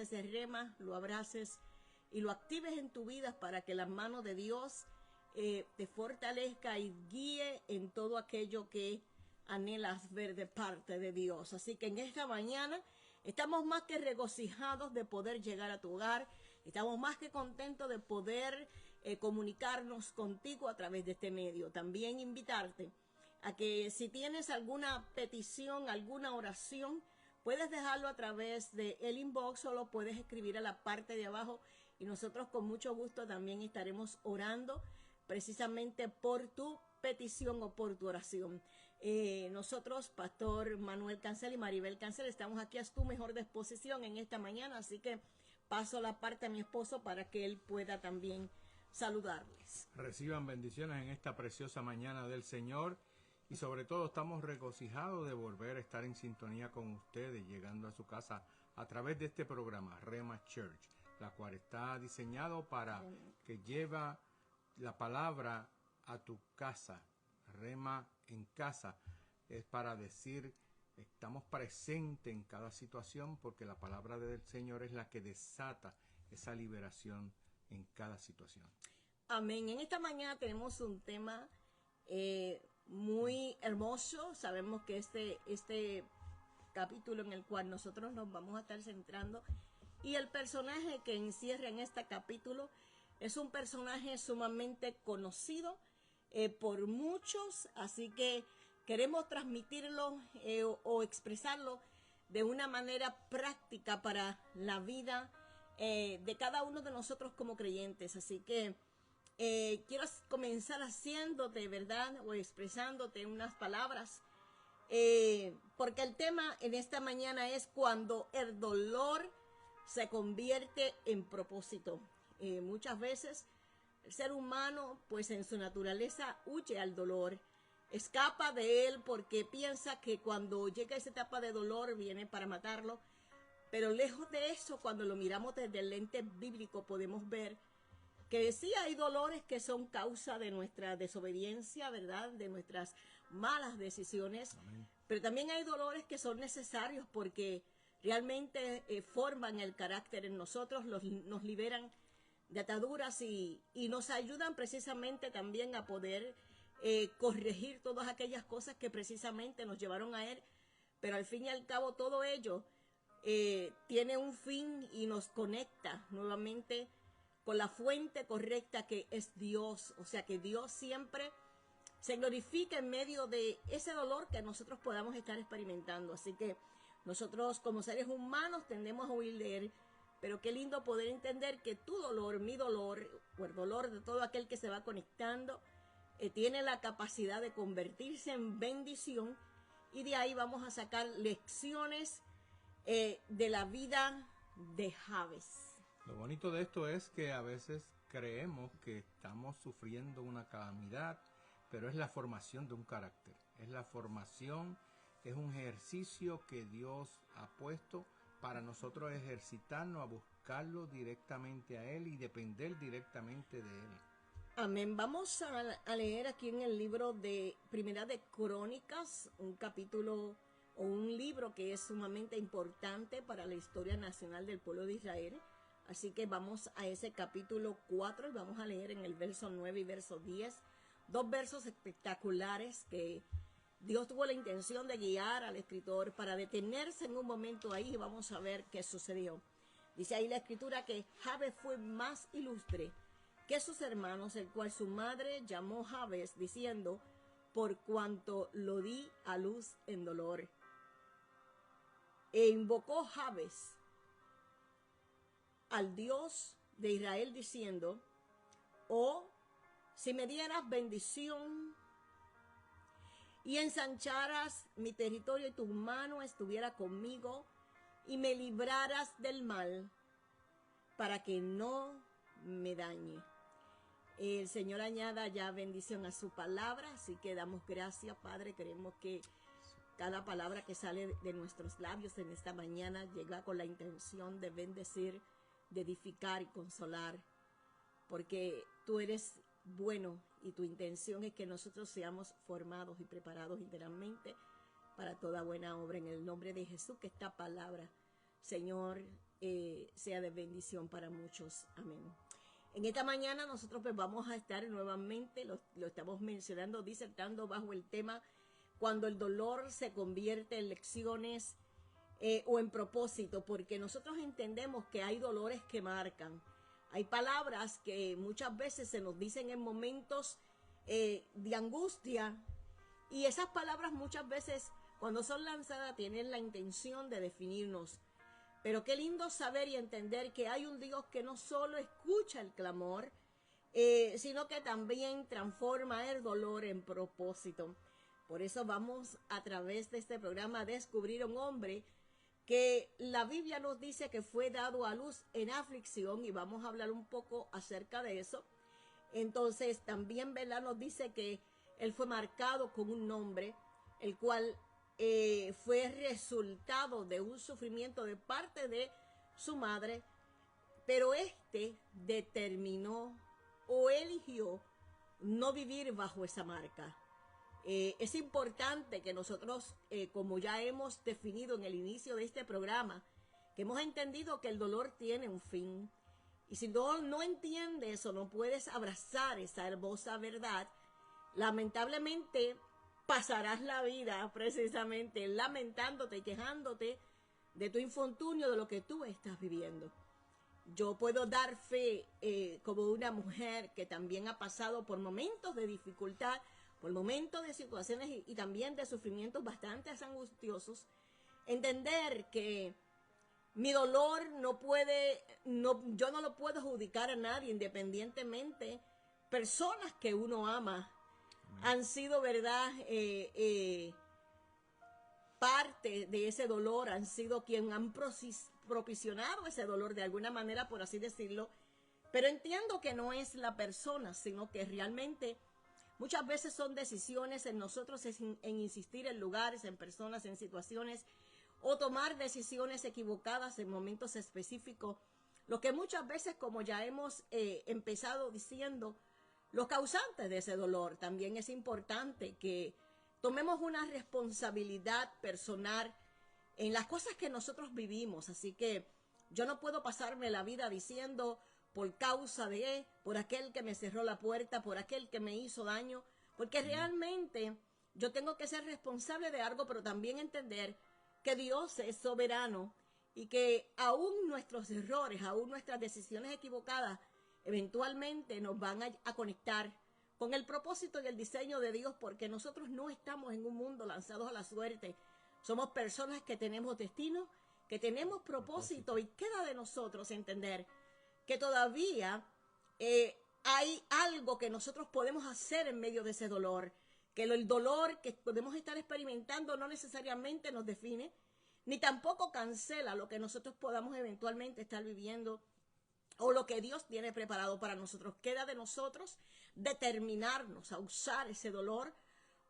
ese rema, lo abraces y lo actives en tu vida para que la mano de Dios te fortalezca y guíe en todo aquello que anhelas ver de parte de Dios. Así que en esta mañana estamos más que regocijados de poder llegar a tu hogar, estamos más que contentos de poder comunicarnos contigo a través de este medio. También invitarte a que si tienes alguna petición, alguna oración, puedes dejarlo a través del inbox o lo puedes escribir a la parte de abajo y nosotros con mucho gusto también estaremos orando precisamente por tu petición o por tu oración. Nosotros, Pastor Manuel Cancel y Maribel Cancel, estamos aquí a tu mejor disposición en esta mañana, así que paso la parte a mi esposo para que él pueda también saludarles. Reciban bendiciones en esta preciosa mañana del Señor y sobre todo estamos regocijados de volver a estar en sintonía con ustedes, llegando a su casa a través de este programa, Rhema Church, la cual está diseñado para que lleva la palabra a tu casa. Rhema en casa es para decir, estamos presentes en cada situación porque la palabra del Señor es la que desata esa liberación en cada situación. Amén. En esta mañana tenemos un tema muy hermoso. Sabemos que este capítulo en el cual nosotros nos vamos a estar centrando y el personaje que encierra en este capítulo es un personaje sumamente conocido por muchos, así que queremos transmitirlo o expresarlo de una manera práctica para la vida de cada uno de nosotros como creyentes. Así que quiero comenzar haciéndote, ¿verdad? O expresándote unas palabras. Porque el tema en esta mañana es cuando el dolor se convierte en propósito. Muchas veces el ser humano, pues en su naturaleza, huye al dolor, escapa de él porque piensa que cuando llega esa etapa de dolor viene para matarlo. Pero lejos de eso, cuando lo miramos desde el lente bíblico, podemos ver que sí hay dolores que son causa de nuestra desobediencia, ¿verdad? De nuestras malas decisiones. Amén. Pero también hay dolores que son necesarios porque realmente forman el carácter en nosotros, nos liberan de ataduras y nos ayudan precisamente también a poder corregir todas aquellas cosas que precisamente nos llevaron a él. Pero al fin y al cabo todo ello tiene un fin y nos conecta nuevamente con la fuente correcta que es Dios. O sea que Dios siempre se glorifica en medio de ese dolor que nosotros podamos estar experimentando. Así que nosotros como seres humanos tendemos a huir de él, pero qué lindo poder entender que tu dolor, mi dolor, o el dolor de todo aquel que se va conectando, tiene la capacidad de convertirse en bendición y de ahí vamos a sacar lecciones de la vida de Jabes. Lo bonito de esto es que a veces creemos que estamos sufriendo una calamidad, pero es la formación de un carácter, es la formación, es un ejercicio que Dios ha puesto para nosotros ejercitarnos a buscarlo directamente a Él y depender directamente de Él. Amén. Vamos a leer aquí en el libro de Primera de Crónicas, un capítulo o un libro que es sumamente importante para la historia nacional del pueblo de Israel. Así que vamos a ese capítulo 4 y vamos a leer en el verso 9 y verso 10, dos versos espectaculares que Dios tuvo la intención de guiar al escritor para detenerse en un momento ahí y vamos a ver qué sucedió. Dice ahí la escritura que Jabes fue más ilustre que sus hermanos, el cual su madre llamó Jabes, diciendo, por cuanto lo di a luz en dolor. E invocó Jabes al Dios de Israel, diciendo, oh, si me dieras bendición y ensancharas mi territorio y tu mano estuviera conmigo y me libraras del mal para que no me dañe. El Señor añada ya bendición a su palabra, así que damos gracias, Padre. Queremos que cada palabra que sale de nuestros labios en esta mañana llega con la intención de bendecir, de edificar y consolar, porque tú eres bueno y tu intención es que nosotros seamos formados y preparados integralmente para toda buena obra. En el nombre de Jesús, que esta palabra, Señor, sea de bendición para muchos. Amén. En esta mañana nosotros pues vamos a estar nuevamente, lo estamos mencionando, disertando bajo el tema cuando el dolor se convierte en lecciones o en propósito, porque nosotros entendemos que hay dolores que marcan. Hay palabras que muchas veces se nos dicen en momentos de angustia, y esas palabras muchas veces cuando son lanzadas tienen la intención de definirnos. Pero qué lindo saber y entender que hay un Dios que no solo escucha el clamor, sino que también transforma el dolor en propósito. Por eso vamos a través de este programa a descubrir un hombre que la Biblia nos dice que fue dado a luz en aflicción, y vamos a hablar un poco acerca de eso. Entonces también, ¿verdad?, nos dice que él fue marcado con un nombre, el cual fue resultado de un sufrimiento de parte de su madre, pero determinó o eligió no vivir bajo esa marca. Es importante que nosotros, como ya hemos definido en el inicio de este programa, que hemos entendido que el dolor tiene un fin. Y si no entiendes o no puedes abrazar esa hermosa verdad, lamentablemente pasarás la vida precisamente lamentándote y quejándote de tu infortunio, de lo que tú estás viviendo. Yo puedo dar fe como una mujer que también ha pasado por momentos de dificultad, por momentos de situaciones y también de sufrimientos bastante angustiosos, entender que mi dolor yo no lo puedo adjudicar a nadie, independientemente. Personas que uno ama han sido, ¿verdad?, parte de ese dolor, han sido quien han propiciado ese dolor de alguna manera, por así decirlo. Pero entiendo que no es la persona, sino que realmente muchas veces son decisiones en nosotros, en insistir en lugares, en personas, en situaciones, o tomar decisiones equivocadas en momentos específicos, lo que muchas veces, como ya hemos empezado diciendo, los causantes de ese dolor. También es importante que tomemos una responsabilidad personal en las cosas que nosotros vivimos. Así que yo no puedo pasarme la vida diciendo por causa de, por aquel que me cerró la puerta, por aquel que me hizo daño, porque realmente yo tengo que ser responsable de algo, pero también entender que Dios es soberano y que aún nuestros errores, aún nuestras decisiones equivocadas, eventualmente nos van a conectar con el propósito y el diseño de Dios, porque nosotros no estamos en un mundo lanzados a la suerte. Somos personas que tenemos destino, que tenemos propósito, y queda de nosotros entender que todavía hay algo que nosotros podemos hacer en medio de ese dolor, que el dolor que podemos estar experimentando no necesariamente nos define, ni tampoco cancela lo que nosotros podamos eventualmente estar viviendo o lo que Dios tiene preparado para nosotros. Queda de nosotros determinarnos a usar ese dolor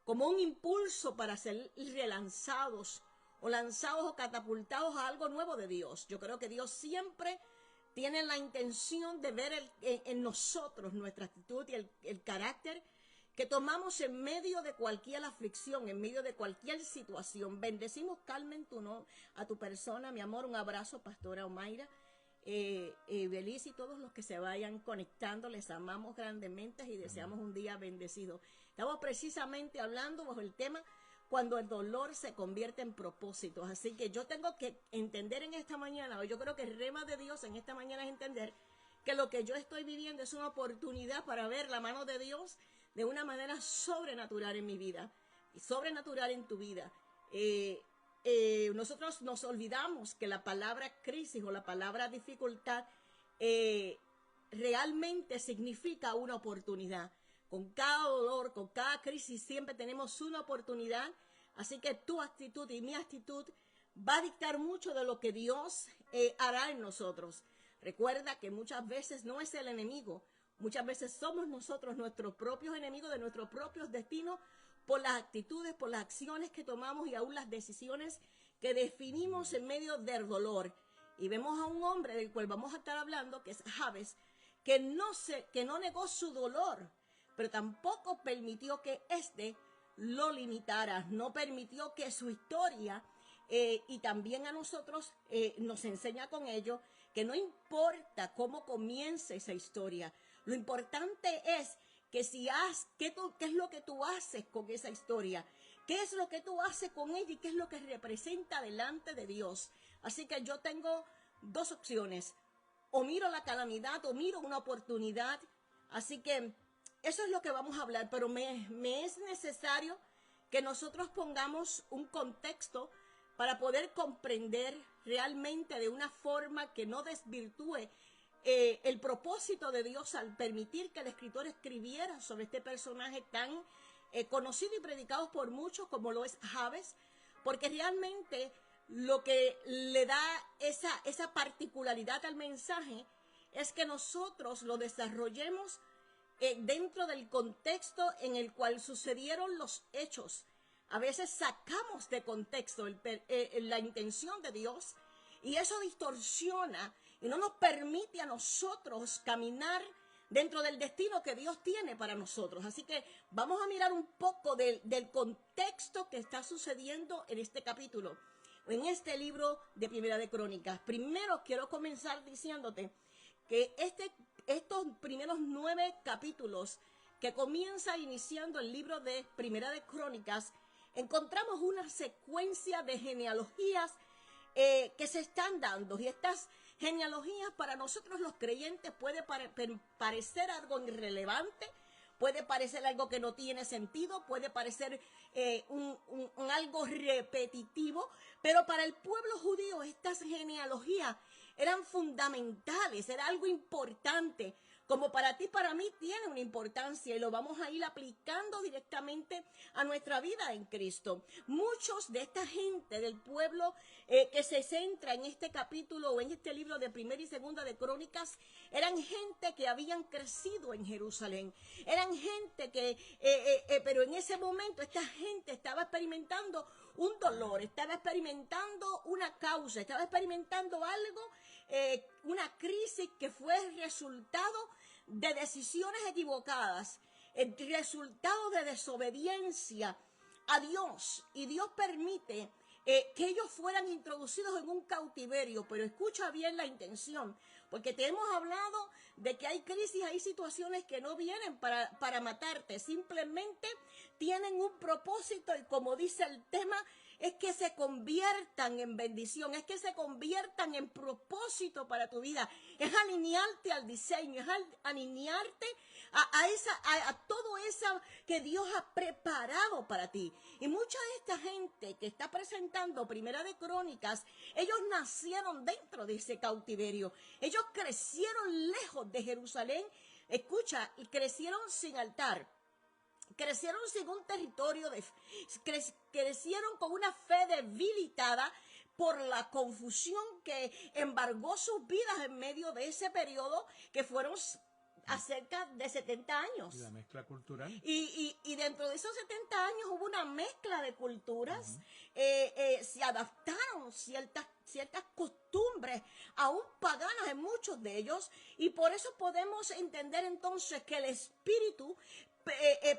como un impulso para ser relanzados o lanzados o catapultados a algo nuevo de Dios. Yo creo que Dios siempre tiene la intención de ver en nosotros nuestra actitud y el carácter que tomamos en medio de cualquier aflicción, en medio de cualquier situación. Bendecimos, Carmen, a tu persona, mi amor. Un abrazo, Pastora Omaira. Belice y todos los que se vayan conectando, les amamos grandemente y deseamos un día bendecido. Estamos precisamente hablando bajo el tema cuando el dolor se convierte en propósitos. Así que yo tengo que entender en esta mañana, o yo creo que el rema de Dios en esta mañana es entender que lo que yo estoy viviendo es una oportunidad para ver la mano de Dios de una manera sobrenatural en mi vida y sobrenatural en tu vida. Nosotros nos olvidamos que la palabra crisis o la palabra dificultad realmente significa una oportunidad. Con cada dolor, con cada crisis siempre tenemos una oportunidad. Así que tu actitud y mi actitud va a dictar mucho de lo que Dios hará en nosotros. Recuerda que muchas veces no es el enemigo, muchas veces somos nosotros nuestros propios enemigos de nuestros propios destinos, por las actitudes, por las acciones que tomamos y aún las decisiones que definimos en medio del dolor. Y vemos a un hombre del cual vamos a estar hablando, que es Jabes, que no negó su dolor, pero tampoco permitió que lo limitara, no permitió que su historia y también a nosotros nos enseña con ello que no importa cómo comience esa historia, lo importante es que qué es lo que tú haces con esa historia, qué es lo que tú haces con ella y qué es lo que representa delante de Dios. Así que yo tengo dos opciones, o miro la calamidad o miro una oportunidad. Así que eso es lo que vamos a hablar, pero me es necesario que nosotros pongamos un contexto para poder comprender realmente de una forma que no desvirtúe el propósito de Dios al permitir que el escritor escribiera sobre este personaje tan conocido y predicado por muchos como lo es Jabes, porque realmente lo que le da esa particularidad al mensaje es que nosotros lo desarrollemos dentro del contexto en el cual sucedieron los hechos. A veces sacamos de contexto la intención de Dios y eso distorsiona y no nos permite a nosotros caminar dentro del destino que Dios tiene para nosotros. Así que vamos a mirar un poco del contexto que está sucediendo en este capítulo, en este libro de Primera de Crónicas. Primero quiero comenzar diciéndote que estos primeros 9 capítulos que comienza iniciando el libro de Primera de Crónicas, encontramos una secuencia de genealogías que se están dando, y estas genealogías para nosotros los creyentes puede parecer algo irrelevante, puede parecer algo que no tiene sentido, puede parecer algo repetitivo, pero para el pueblo judío estas genealogías eran fundamentales, era algo importante, como para ti, para mí, tiene una importancia y lo vamos a ir aplicando directamente a nuestra vida en Cristo. Muchos de esta gente del pueblo que se centra en este capítulo o en este libro de Primera y Segunda de Crónicas, eran gente que habían crecido en Jerusalén, eran gente que, pero en ese momento esta gente estaba experimentando un dolor, estaba experimentando una causa, estaba experimentando algo, una crisis que fue el resultado de decisiones equivocadas, el resultado de desobediencia a Dios, y Dios permite que ellos fueran introducidos en un cautiverio. Pero escucha bien la intención, porque te hemos hablado de que hay crisis, hay situaciones que no vienen para matarte, simplemente tienen un propósito, y como dice el tema, es que se conviertan en bendición, es que se conviertan en propósito para tu vida, es alinearte al diseño, es alinearte a todo eso que Dios ha preparado para ti. Y mucha de esta gente que está presentando Primera de Crónicas, ellos nacieron dentro de ese cautiverio, ellos crecieron lejos de Jerusalén, escucha, crecieron sin altar, crecieron sin un territorio, crecieron con una fe debilitada por la confusión que embargó sus vidas en medio de ese periodo, que fueron a cerca de 70 años. Y la mezcla cultural. Y dentro de esos 70 años hubo una mezcla de culturas, se adaptaron ciertas costumbres, aún paganas en muchos de ellos, y por eso podemos entender entonces que el Espíritu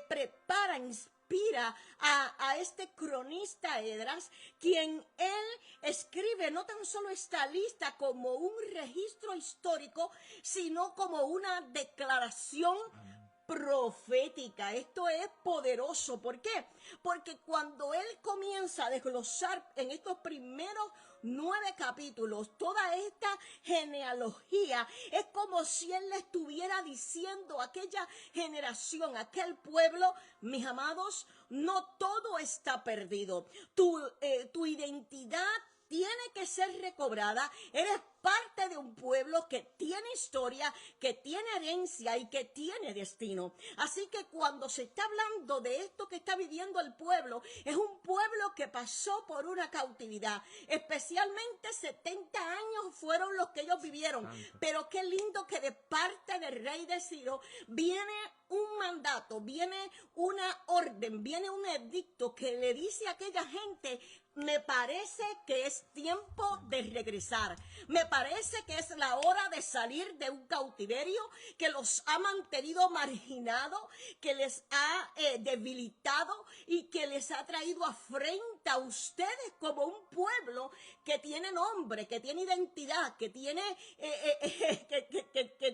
prepara, inspira a este cronista Esdras, quien él escribe no tan solo esta lista como un registro histórico, sino como una declaración profética. Esto es poderoso. ¿Por qué? Porque cuando él comienza a desglosar en estos primeros 9 capítulos toda esta genealogía, es como si él le estuviera diciendo a aquella generación, a aquel pueblo: mis amados, no todo está perdido. Tu identidad tiene que ser recobrada. Eres parte de un pueblo que tiene historia, que tiene herencia y que tiene destino. Así que cuando se está hablando de esto que está viviendo el pueblo, es un pueblo que pasó por una cautividad. Especialmente 70 años fueron los que ellos vivieron. Pero qué lindo que de parte del rey de Ciro viene un mandato, viene una orden, viene un edicto que le dice a aquella gente: me parece que es tiempo de regresar. Me parece que es la hora de salir de un cautiverio que los ha mantenido marginados, que les ha debilitado y que les ha traído afrenta presenta a ustedes como un pueblo que tiene nombre, que tiene identidad, que tiene,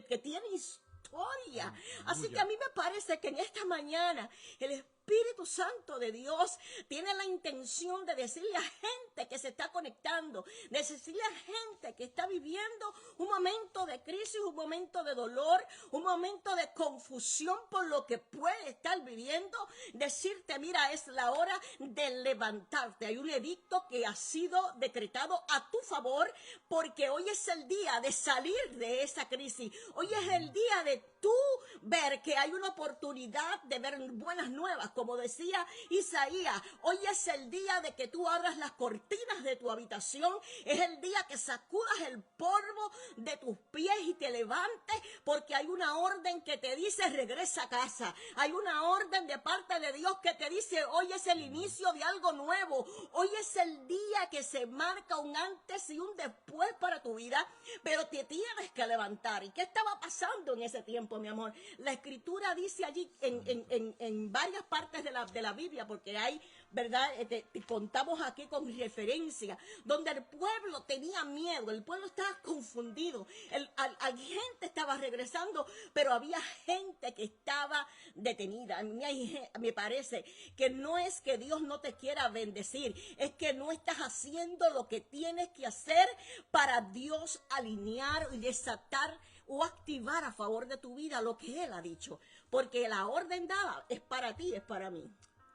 que tiene historia. Así que a mí me parece que en esta mañana el Espíritu Santo de Dios tiene la intención de decirle a gente que se está conectando, de decirle a gente que está viviendo un momento de crisis, un momento de dolor, un momento de confusión por lo que puede estar viviendo, decirte, mira, es la hora de levantarte. Hay un edicto que ha sido decretado a tu favor, porque hoy es el día de salir de esa crisis. Hoy es el día de tú ver que hay una oportunidad de ver buenas nuevas, como decía Isaías. Hoy es el día de que tú abras las cortinas de tu habitación, es el día que sacudas el polvo de tus pies y te levantes, porque hay una orden que te dice regresa a casa. Hay una orden de parte de Dios que te dice hoy es el inicio de algo nuevo. Hoy es el día que se marca un antes y un después para tu vida, pero te tienes que levantar. ¿Y qué estaba pasando en ese tiempo, mi amor? La Escritura dice allí en varias partes de la Biblia, porque hay, ¿verdad? Te contamos aquí con referencia, donde el pueblo tenía miedo, el pueblo estaba confundido, gente estaba regresando, pero había gente que estaba detenida. A mí me parece que no es que Dios no te quiera bendecir, es que no estás haciendo lo que tienes que hacer para Dios alinear y desatar o activar a favor de tu vida lo que Él ha dicho, porque la orden dada es para ti, es para mí.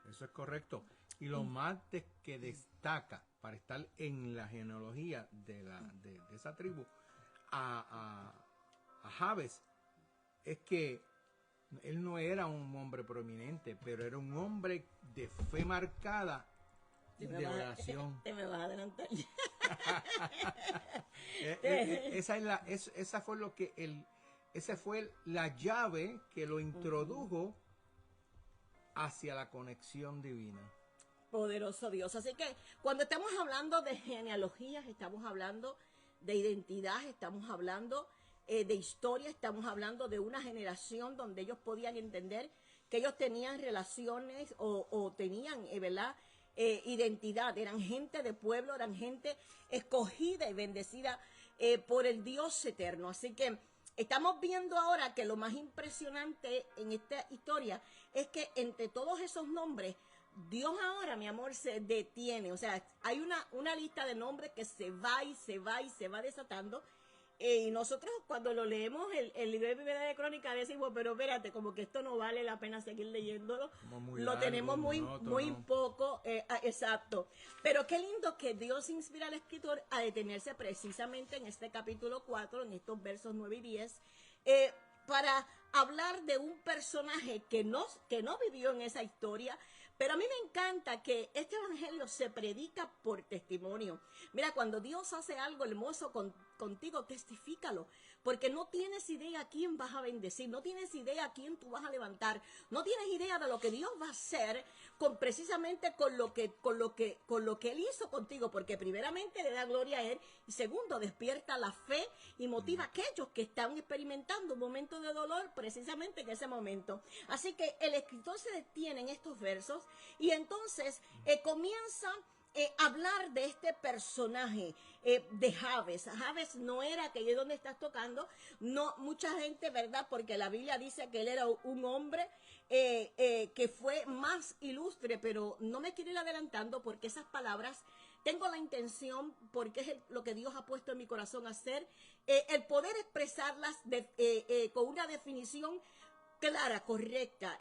Eso es correcto. Y lo más que destaca para estar en la genealogía de esa tribu a Jabes es que él no era un hombre prominente, pero era un hombre de fe marcada y de oración. Te me vas a adelantar. Esa fue la llave que lo introdujo hacia la conexión divina. Poderoso Dios. Así que cuando estamos hablando de genealogías, estamos hablando de identidad, estamos hablando de historia, estamos hablando de una generación donde ellos podían entender que ellos tenían relaciones o tenían, ¿verdad? Identidad, eran gente de pueblo, eran gente escogida y bendecida por el Dios eterno. Así que estamos viendo ahora que lo más impresionante en esta historia es que entre todos esos nombres, Dios ahora, mi amor, se detiene. O sea, hay una lista de nombres que se va y se va y se va desatando. Y nosotros cuando lo leemos, el libro de Primera de Crónicas, decimos, pero espérate, como que esto no vale la pena seguir leyéndolo. Lo tenemos muy poco, exacto. Pero qué lindo que Dios inspira al escritor a detenerse precisamente en este capítulo 4, en estos versos 9 y 10, para hablar de un personaje que no vivió en esa historia. Pero a mí me encanta que este evangelio se predica por testimonio. Mira, cuando Dios hace algo hermoso contigo, testifícalo. Porque no tienes idea a quién vas a bendecir, no tienes idea a quién tú vas a levantar, no tienes idea de lo que Dios va a hacer precisamente con lo que Él hizo contigo. Porque primeramente le da gloria a Él y segundo, despierta la fe y motiva a aquellos que están experimentando un momento de dolor precisamente en ese momento. Así que el escritor se detiene en estos versos y entonces comienza a hablar de este personaje de Jabes. Jabes no era que es donde estás tocando, no mucha gente, ¿verdad? Porque la Biblia dice que él era un hombre que fue más ilustre, pero no me quiero ir adelantando porque esas palabras tengo la intención, porque es lo que Dios ha puesto en mi corazón hacer, el poder expresarlas con una definición clara, correcta.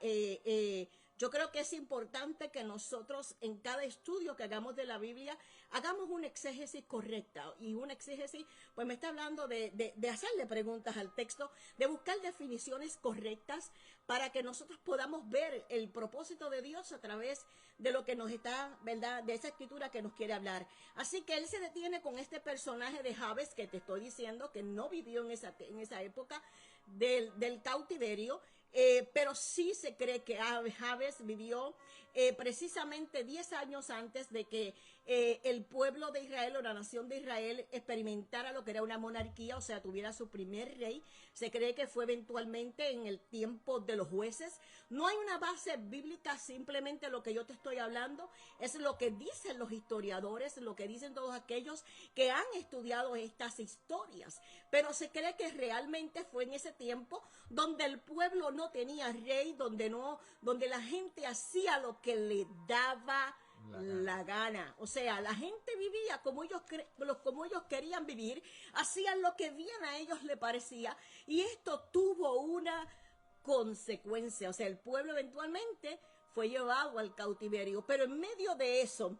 Yo creo que es importante que nosotros en cada estudio que hagamos de la Biblia hagamos una exégesis correcta. Y una exégesis, pues me está hablando de hacerle preguntas al texto, de buscar definiciones correctas para que nosotros podamos ver el propósito de Dios a través de lo que nos está, ¿verdad? De esa escritura que nos quiere hablar. Así que él se detiene con este personaje de Jabes que te estoy diciendo que no vivió en esa época del cautiverio. Pero sí se cree que Jabes vivió precisamente 10 años antes de que el pueblo de Israel o la nación de Israel experimentara lo que era una monarquía, o sea, tuviera su primer rey. Se cree que fue eventualmente en el tiempo de los jueces. No hay una base bíblica, simplemente lo que yo te estoy hablando es lo que dicen los historiadores, lo que dicen todos aquellos que han estudiado estas historias. Pero se cree que realmente fue en ese tiempo donde el pueblo no tenía rey, donde la gente hacía lo que le daba la gana. O sea, la gente vivía como ellos querían vivir, hacían lo que bien a ellos le parecía, y esto tuvo una consecuencia. O sea, el pueblo eventualmente fue llevado al cautiverio, pero en medio de eso,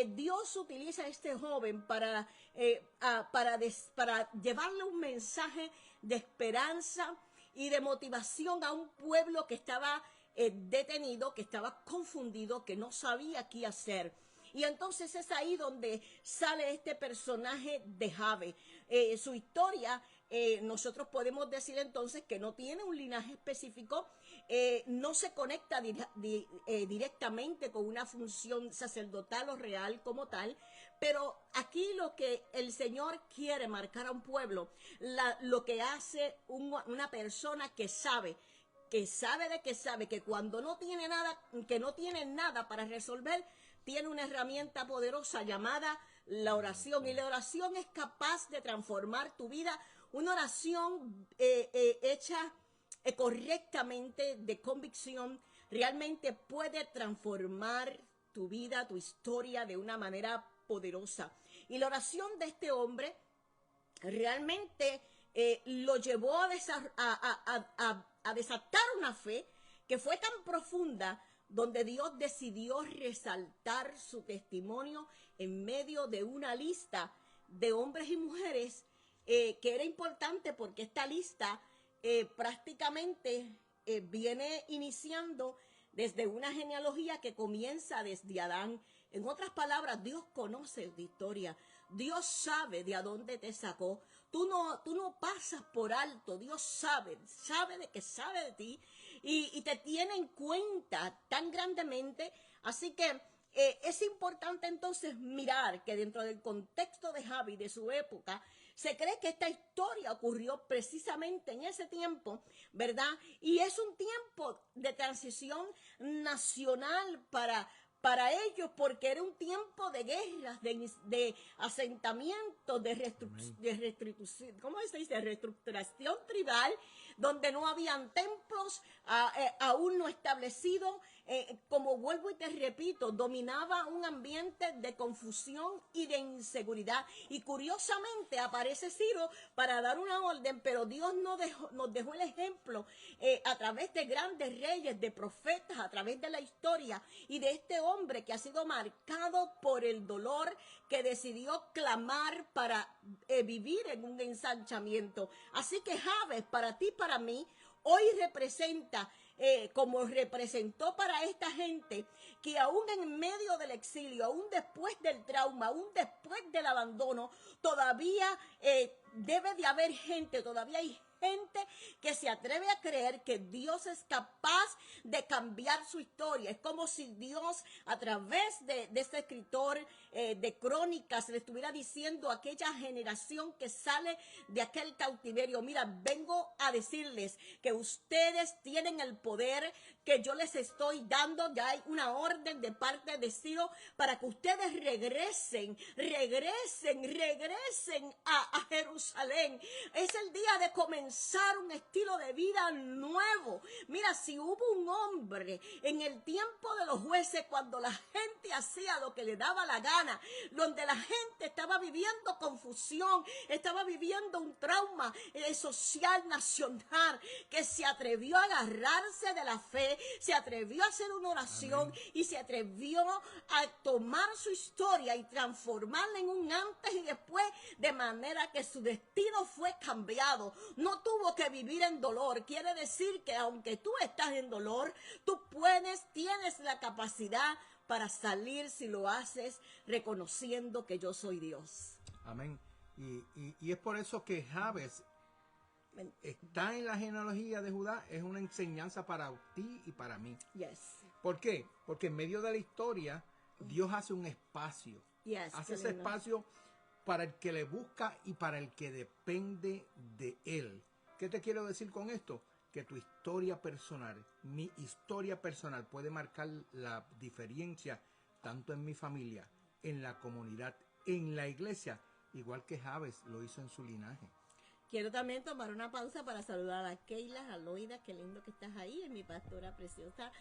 Dios utiliza a este joven para llevarle un mensaje de esperanza y de motivación a un pueblo que estaba detenido, que estaba confundido, que no sabía qué hacer. Y entonces es ahí donde sale este personaje de Jabes. Su historia, nosotros podemos decir entonces que no tiene un linaje específico, no se conecta directamente con una función sacerdotal o real como tal, pero aquí lo que el Señor quiere marcar a un pueblo, lo que hace una persona que sabe que cuando no tiene nada, que no tiene nada para resolver, tiene una herramienta poderosa llamada la oración, y la oración es capaz de transformar tu vida. Una oración hecha correctamente, de convicción, realmente puede transformar tu vida, tu historia de una manera poderosa. Y la oración de este hombre realmente lo llevó a desatar una fe que fue tan profunda, donde Dios decidió resaltar su testimonio en medio de una lista de hombres y mujeres que era importante, porque esta lista prácticamente viene iniciando desde una genealogía que comienza desde Adán. En otras palabras, Dios conoce tu historia, Dios sabe de a dónde te sacó. Tú no pasas por alto. Dios sabe de ti, y te tiene en cuenta tan grandemente. Así que es importante entonces mirar que dentro del contexto de Jabes, de su época, se cree que esta historia ocurrió precisamente en ese tiempo, ¿verdad? Y es un tiempo de transición nacional para ellos, porque era un tiempo de guerras, de asentamientos, ¿cómo se dice? Reestructuración tribal, donde no habían templos aún no establecidos. Como vuelvo y te repito, dominaba un ambiente de confusión y de inseguridad. Y curiosamente aparece Ciro para dar una orden, pero Dios nos dejó el ejemplo a través de grandes reyes, de profetas, a través de la historia, y de este hombre que ha sido marcado por el dolor, que decidió clamar para vivir en un ensanchamiento. Así que Jabes, para ti, para mí, hoy representa, como representó para esta gente, que aún en medio del exilio, aún después del trauma, aún después del abandono, todavía debe de haber gente, todavía hay gente que se atreve a creer que Dios es capaz de cambiar su historia. Es como si Dios, a través de este escritor de crónicas, le estuviera diciendo a aquella generación que sale de aquel cautiverio: mira, vengo a decirles que ustedes tienen el poder que yo les estoy dando. Ya hay una orden de parte de Ciro para que ustedes regresen a Jerusalén. Es el día de comenzar un estilo de vida nuevo. Mira, si hubo un hombre en el tiempo de los jueces, cuando la gente hacía lo que le daba la gana, donde la gente estaba viviendo confusión, estaba viviendo un trauma social nacional, que se atrevió a agarrarse de la fe, se atrevió a hacer una oración. Amén. Y se atrevió a tomar su historia y transformarla en un antes y después, de manera que su destino fue cambiado. No tuvo que vivir en dolor. Quiere decir que aunque tú estás en dolor, tú tienes la capacidad para salir, si lo haces reconociendo que yo soy Dios. Amén. Y es por eso que Jabes está en la genealogía de Judá. Es una enseñanza para ti y para mí. Yes. ¿Por qué? Porque en medio de la historia Dios hace un espacio Yes, Hace ese espacio para el que le busca y para el que depende de él. ¿Qué te quiero decir con esto? Que tu historia personal, mi historia personal puede marcar la diferencia tanto en mi familia, en la comunidad, en la iglesia, igual que Javes lo hizo en su linaje. Quiero también tomar una pausa para saludar a Keila, a Loida, qué lindo que estás ahí, es mi pastora preciosa,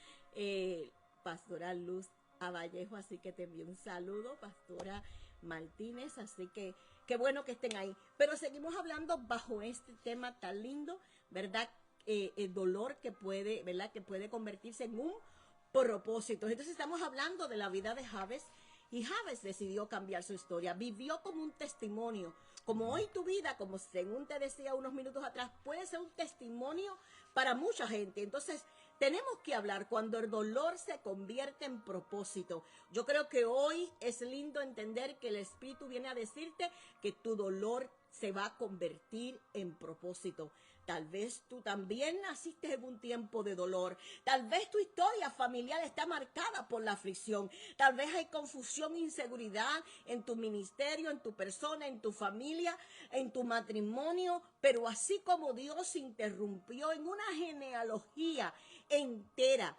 pastora Luz Avallejo, así que te envío un saludo, pastora Martínez, así que qué bueno que estén ahí. Pero seguimos hablando bajo este tema tan lindo, ¿verdad? El dolor que puede, ¿verdad? Que puede convertirse en un propósito. Entonces estamos hablando de la vida de Javes, y Javes decidió cambiar su historia, vivió como un testimonio, como hoy tu vida, como según te decía unos minutos atrás, puede ser un testimonio para mucha gente. Entonces tenemos que hablar cuando el dolor se convierte en propósito. Yo creo que hoy es lindo entender que el Espíritu viene a decirte que tu dolor se va a convertir en propósito. Tal vez tú también naciste en un tiempo de dolor. Tal vez tu historia familiar está marcada por la aflicción. Tal vez hay confusión e inseguridad en tu ministerio, en tu persona, en tu familia, en tu matrimonio. Pero así como Dios interrumpió en una genealogía entera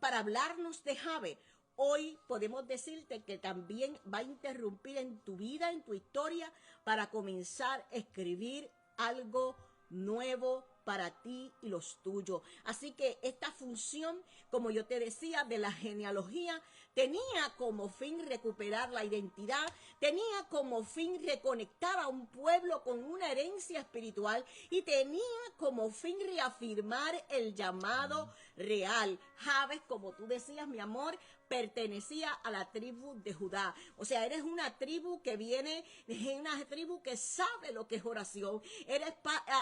para hablarnos de Javes, hoy podemos decirte que también va a interrumpir en tu vida, en tu historia, para comenzar a escribir algo nuevo para ti y los tuyos. Así que esta función, como yo te decía, de la genealogía, tenía como fin recuperar la identidad, tenía como fin reconectar a un pueblo con una herencia espiritual y tenía como fin reafirmar el llamado real. Javes, como tú decías, mi amor, pertenecía a la tribu de Judá. O sea, eres una tribu que viene, es una tribu que sabe lo que es oración.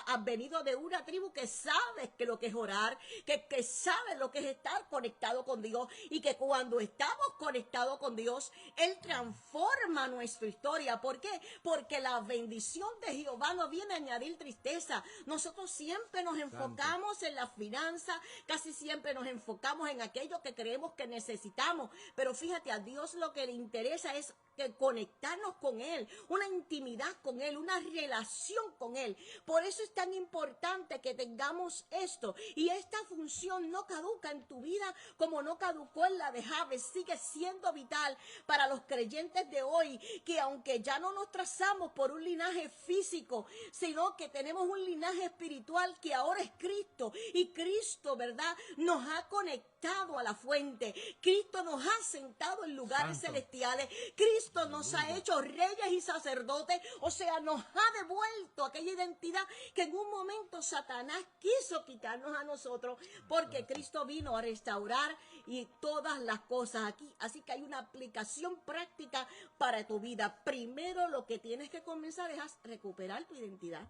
Has venido de una tribu que sabe que lo que es orar, que sabe lo que es estar conectado con Dios, y que cuando estamos conectados con Dios, Él transforma nuestra historia. ¿Por qué? Porque la bendición de Jehová no viene a añadir tristeza. Nosotros siempre nos enfocamos en la finanza, casi siempre nos enfocamos en aquello que creemos que necesitamos. Pero fíjate, a Dios lo que le interesa es que conectarnos con Él, una intimidad con Él, una relación con Él. Por eso es tan importante que tengamos esto. Y esta función no caduca en tu vida como no caducó en la de Javes. Sigue siendo vital para los creyentes de hoy, que aunque ya no nos trazamos por un linaje físico, sino que tenemos un linaje espiritual que ahora es Cristo. Y Cristo, ¿verdad?, nos ha conectado a la fuente. Cristo nos ha sentado en lugares celestiales. Cristo nos ha hecho reyes y sacerdotes. O sea, nos ha devuelto aquella identidad que en un momento Satanás quiso quitarnos a nosotros, porque Cristo vino a restaurar y todas las cosas aquí. Así que hay una aplicación práctica para tu vida. Primero lo que tienes que comenzar es a recuperar tu identidad.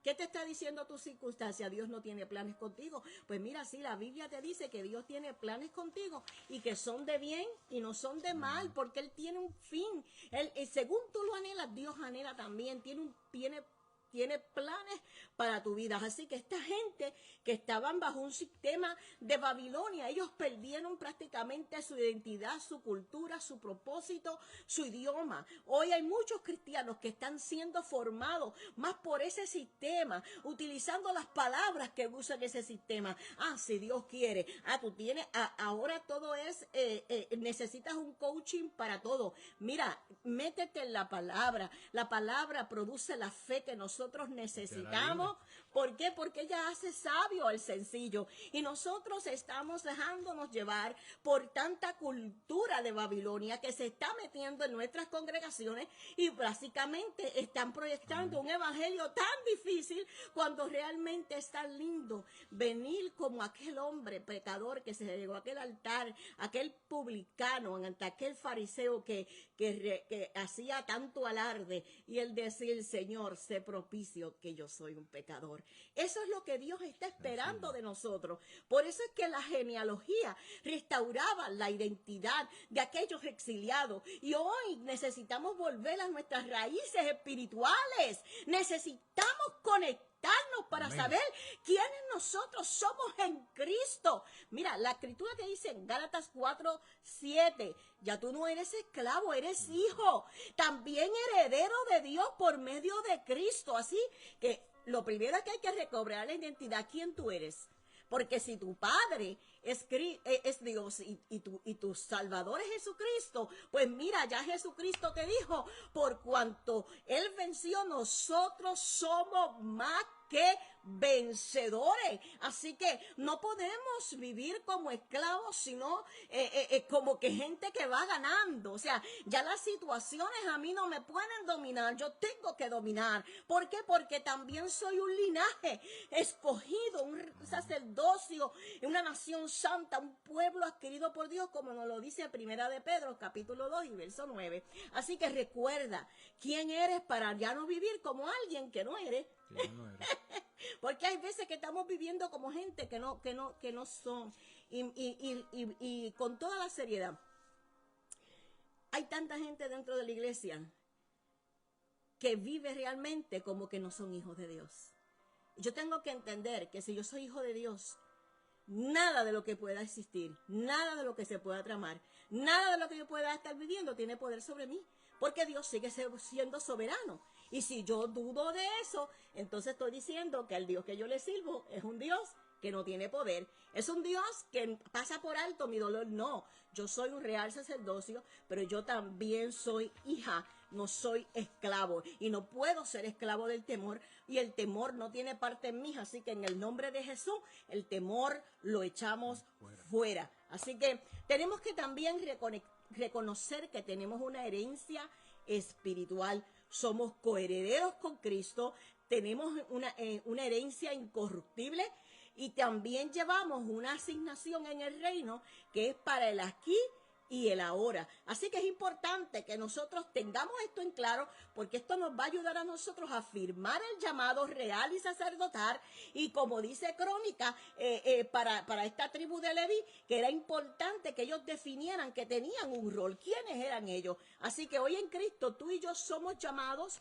¿Qué te está diciendo tu circunstancia? Dios no tiene planes contigo. Pues mira, sí, la Biblia te dice que Dios tiene planes contigo y que son de bien y no son de mal, porque Él tiene un fin. Según tú lo anhelas, Dios anhela también. Tiene planes para tu vida. Así que esta gente que estaban bajo un sistema de Babilonia, ellos perdieron prácticamente su identidad, su cultura, su propósito, su idioma. Hoy hay muchos cristianos que están siendo formados más por ese sistema, utilizando las palabras que usan ese sistema. Si Dios quiere. Tú tienes, ahora todo es, necesitas un coaching para todo. Mira, métete en la palabra. La palabra produce la fe que nosotros necesitamos. ¿Por qué? Porque ella hace sabio al sencillo. Y nosotros estamos dejándonos llevar por tanta cultura de Babilonia que se está metiendo en nuestras congregaciones y básicamente están proyectando un evangelio tan difícil, cuando realmente es tan lindo venir como aquel hombre pecador que se llegó a aquel altar, aquel publicano, ante aquel fariseo que hacía tanto alarde, y él decir: Señor, sé propicio que yo soy un pecador. Eso es lo que Dios está esperando de nosotros. Por eso es que la genealogía restauraba la identidad de aquellos exiliados. Y hoy necesitamos volver a nuestras raíces espirituales. Necesitamos conectarnos para para Amén. saber quiénes nosotros somos en Cristo. Mira, la escritura te dice en Gálatas 4:7, ya tú no eres esclavo, eres hijo, también heredero de Dios por medio de Cristo. Así que lo primero es que hay que recobrar la identidad, quién tú eres. Porque si tu padre es Dios y tu Salvador es Jesucristo, pues mira, ya Jesucristo te dijo, por cuanto Él venció, nosotros somos más que vencedores. Así que no podemos vivir como esclavos, sino como que gente que va ganando. O sea, ya las situaciones a mí no me pueden dominar, yo tengo que dominar. ¿Por qué? Porque también soy un linaje escogido, un sacerdocio, una nación santa, un pueblo adquirido por Dios, como nos lo dice Primera de Pedro, capítulo 2 y verso 9. Así que recuerda quién eres para ya no vivir como alguien que no eres. Porque hay veces que estamos viviendo como gente que no son. Y con toda la seriedad, hay tanta gente dentro de la iglesia que vive realmente como que no son hijos de Dios. Yo tengo que entender que si yo soy hijo de Dios, nada de lo que pueda existir, nada de lo que se pueda tramar, nada de lo que yo pueda estar viviendo tiene poder sobre mí, porque Dios sigue siendo soberano. Y si yo dudo de eso, entonces estoy diciendo que el Dios que yo le sirvo es un Dios que no tiene poder. Es un Dios que pasa por alto mi dolor. No, yo soy un real sacerdocio, pero yo también soy hija, no soy esclavo. Y no puedo ser esclavo del temor, y el temor no tiene parte en mí. Así que en el nombre de Jesús, el temor lo echamos fuera. Así que tenemos que también reconocer que tenemos una herencia espiritual. Somos coherederos con Cristo, tenemos una herencia incorruptible y también llevamos una asignación en el reino que es para el aquí y el ahora. Así que es importante que nosotros tengamos esto en claro, porque esto nos va a ayudar a nosotros a firmar el llamado real y sacerdotal. Y como dice Crónica, para esta tribu de Leví, que era importante que ellos definieran que tenían un rol. ¿Quiénes eran ellos? Así que hoy en Cristo tú y yo somos llamados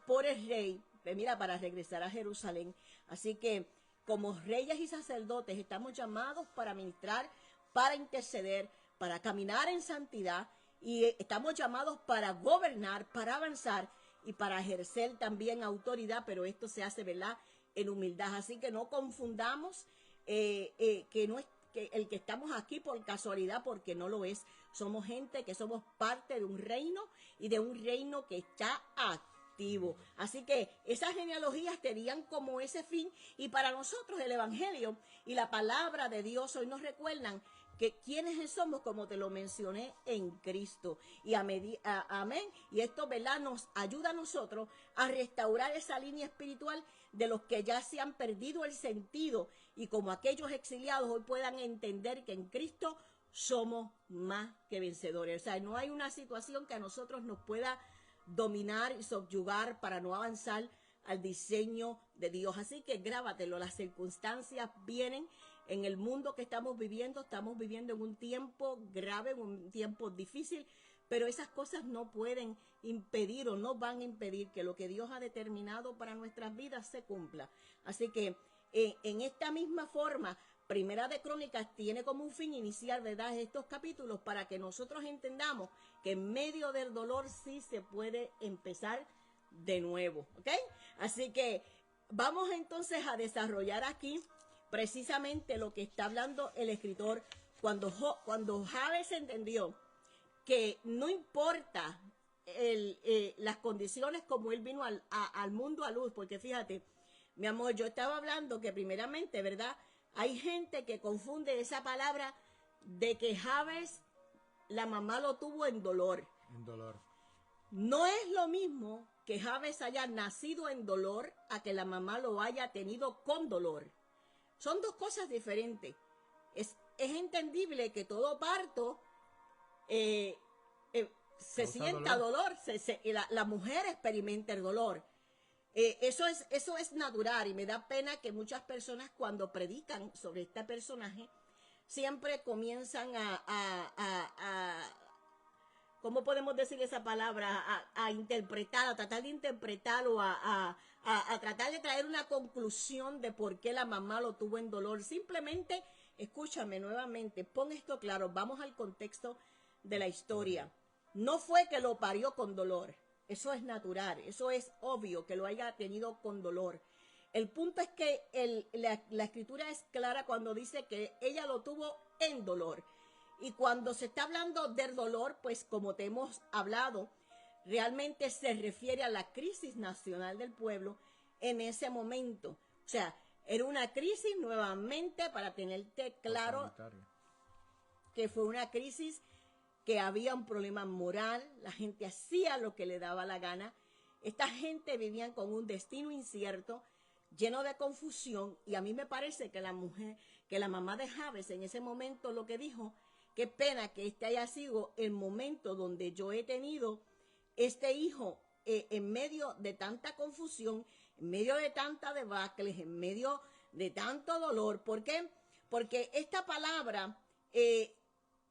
por el Rey, mira, para regresar a Jerusalén. Así que como reyes y sacerdotes estamos llamados para ministrar, para interceder, para caminar en santidad, y estamos llamados para gobernar, para avanzar y para ejercer también autoridad, pero esto se hace, ¿verdad?, en humildad. Así que no confundamos que no es que el que estamos aquí por casualidad, porque no lo es. Somos gente que somos parte de un reino y de un reino que está activo. Así que esas genealogías tenían como ese fin, y para nosotros el Evangelio y la palabra de Dios hoy nos recuerdan que quiénes somos, como te lo mencioné, en Cristo. Y amén. Y esto, ¿verdad?, nos ayuda a nosotros a restaurar esa línea espiritual de los que ya se han perdido el sentido, y como aquellos exiliados hoy puedan entender que en Cristo somos más que vencedores. O sea, no hay una situación que a nosotros nos pueda dominar y subyugar para no avanzar al diseño de Dios. Así que grábatelo, las circunstancias vienen. En el mundo que estamos viviendo en un tiempo grave, en un tiempo difícil, pero esas cosas no pueden impedir o no van a impedir que lo que Dios ha determinado para nuestras vidas se cumpla. Así que en esta misma forma, Primera de Crónicas tiene como un fin iniciar, ¿verdad?, estos capítulos para que nosotros entendamos que en medio del dolor sí se puede empezar de nuevo, ¿ok? Así que vamos entonces a desarrollar aquí precisamente lo que está hablando el escritor cuando Jabes entendió que no importa las condiciones como él vino al mundo a luz, porque fíjate, mi amor, yo estaba hablando que primeramente, ¿verdad?, hay gente que confunde esa palabra de que Jabes, la mamá lo tuvo en dolor. En dolor. No es lo mismo que Jabes haya nacido en dolor a que la mamá lo haya tenido con dolor. Son dos cosas diferentes. Es entendible que todo parto se sienta dolor, la mujer experimenta el dolor. Eso es natural, y me da pena que muchas personas cuando predican sobre este personaje siempre comienzan ¿cómo podemos decir esa palabra? A interpretar, a tratar de interpretar o a tratar de traer una conclusión de por qué la mamá lo tuvo en dolor. Simplemente, escúchame nuevamente, pon esto claro, vamos al contexto de la historia. No fue que lo parió con dolor, eso es natural, eso es obvio que lo haya tenido con dolor. El punto es que la escritura es clara cuando dice que ella lo tuvo en dolor. Y cuando se está hablando del dolor, pues como te hemos hablado, realmente se refiere a la crisis nacional del pueblo en ese momento. O sea, era una crisis nuevamente, para tenerte claro, que fue una crisis que había un problema moral, la gente hacía lo que le daba la gana, esta gente vivía con un destino incierto, lleno de confusión, y a mí me parece que la mamá de Jabes en ese momento lo que dijo, qué pena que este haya sido el momento donde yo he tenido este hijo en medio de tanta confusión, en medio de tanta debacle, en medio de tanto dolor. ¿Por qué? Porque esta palabra